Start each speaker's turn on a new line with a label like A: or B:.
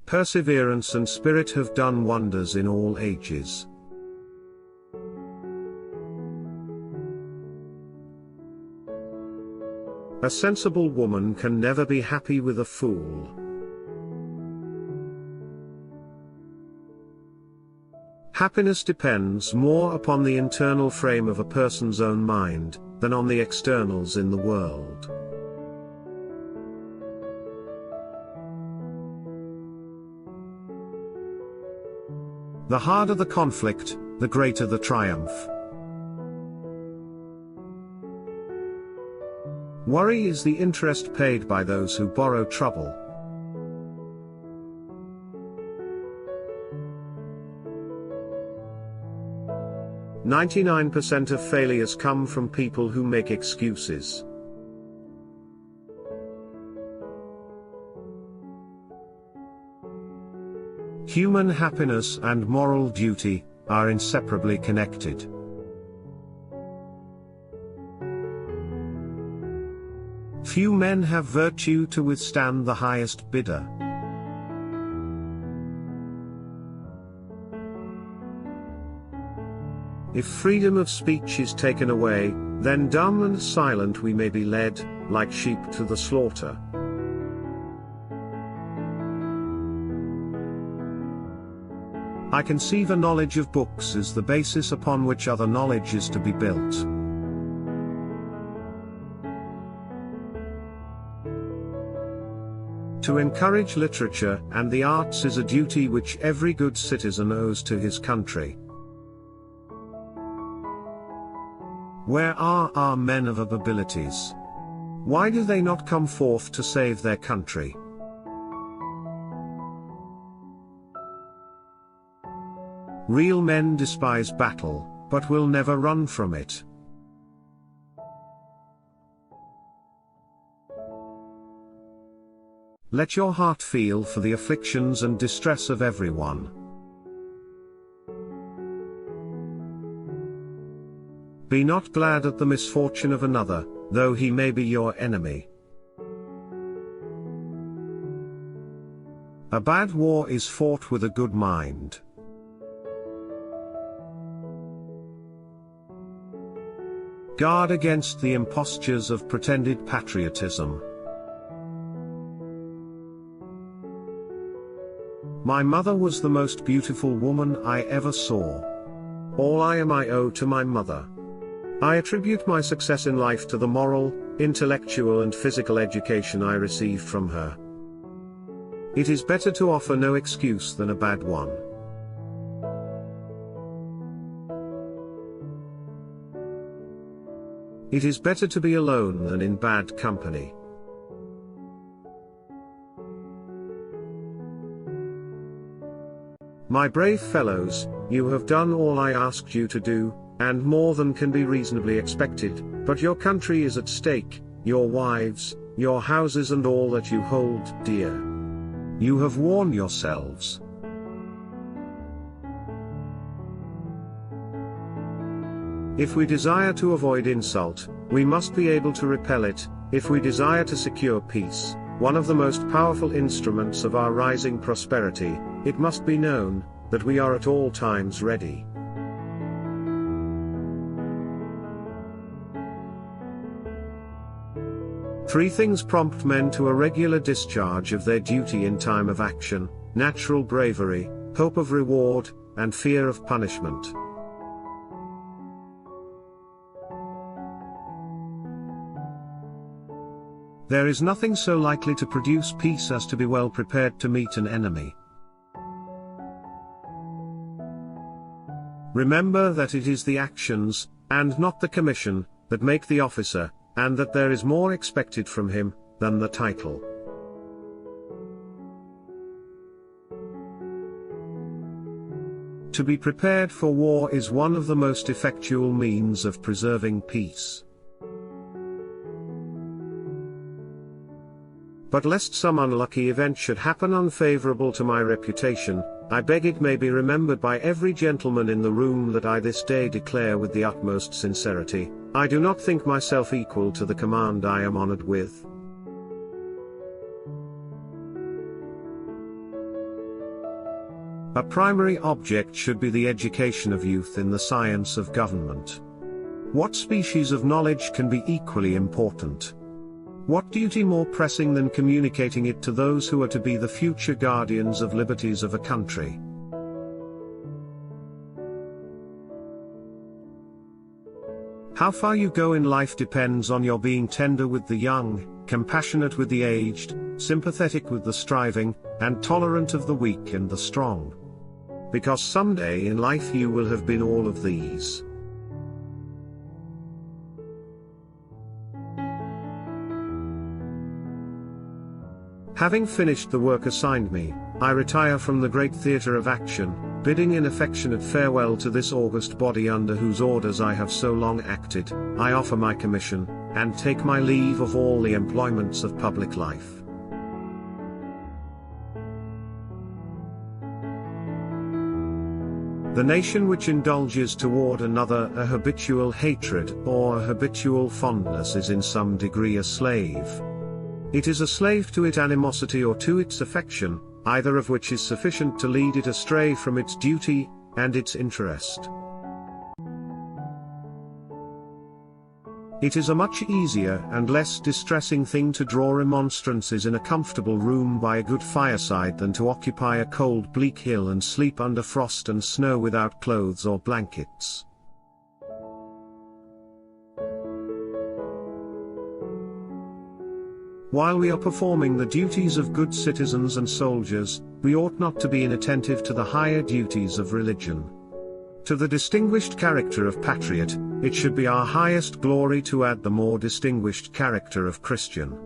A: Perseverance and spirit have done wonders in all ages. A sensible woman can never be happy with a fool. Happiness depends more upon the internal frame of a person's own mind, than on the externals in the world. The harder the conflict, the greater the triumph. Worry is the interest paid by those who borrow trouble. "99% of failures come from people who make excuses." Human happiness and moral duty are inseparably connected. Few men have virtue to withstand the highest bidder. If freedom of speech is taken away, then dumb and silent we may be led, like sheep to the slaughter. I conceive a knowledge of books as the basis upon which other knowledge is to be built. To encourage literature and the arts is a duty which every good citizen owes to his country. Where are our men of abilities? Why do they not come forth to save their country? Real men despise battle, but will never run from it. Let your heart feel for the afflictions and distress of everyone. Be not glad at the misfortune of another, though he may be your enemy. A bad war is fought with a good mind. Guard against the impostures of pretended patriotism. My mother was the most beautiful woman I ever saw. All I am I owe to my mother. I attribute my success in life to the moral, intellectual and physical education I received from her. It is better to offer no excuse than a bad one. It is better to be alone than in bad company. My brave fellows, you have done all I asked you to do, and more than can be reasonably expected, but your country is at stake, your wives, your houses and all that you hold dear. You have worn yourselves. If we desire to avoid insult, we must be able to repel it. If we desire to secure peace, one of the most powerful instruments of our rising prosperity, it must be known that we are at all times ready. Three things prompt men to a regular discharge of their duty in time of action: natural bravery, hope of reward, and fear of punishment. There is nothing so likely to produce peace as to be well prepared to meet an enemy. Remember that it is the actions, and not the commission, that make the officer, and that there is more expected from him than the title. To be prepared for war is one of the most effectual means of preserving peace. But lest some unlucky event should happen unfavorable to my reputation, I beg it may be remembered by every gentleman in the room that I this day declare with the utmost sincerity, I do not think myself equal to the command I am honored with. A primary object should be the education of youth in the science of government. What species of knowledge can be equally important? What duty more pressing than communicating it to those who are to be the future guardians of liberties of a country? How far you go in life depends on your being tender with the young, compassionate with the aged, sympathetic with the striving, and tolerant of the weak and the strong. Because someday in life you will have been all of these. Having finished the work assigned me, I retire from the great theatre of action, bidding an affectionate farewell to this august body under whose orders I have so long acted. I offer my commission, and take my leave of all the employments of public life. The nation which indulges toward another a habitual hatred or a habitual fondness is in some degree a slave. It is a slave to its animosity or to its affection, either of which is sufficient to lead it astray from its duty and its interest. It is a much easier and less distressing thing to draw remonstrances in a comfortable room by a good fireside than to occupy a cold bleak hill and sleep under frost and snow without clothes or blankets. While we are performing the duties of good citizens and soldiers, we ought not to be inattentive to the higher duties of religion. To the distinguished character of patriot, it should be our highest glory to add the more distinguished character of Christian.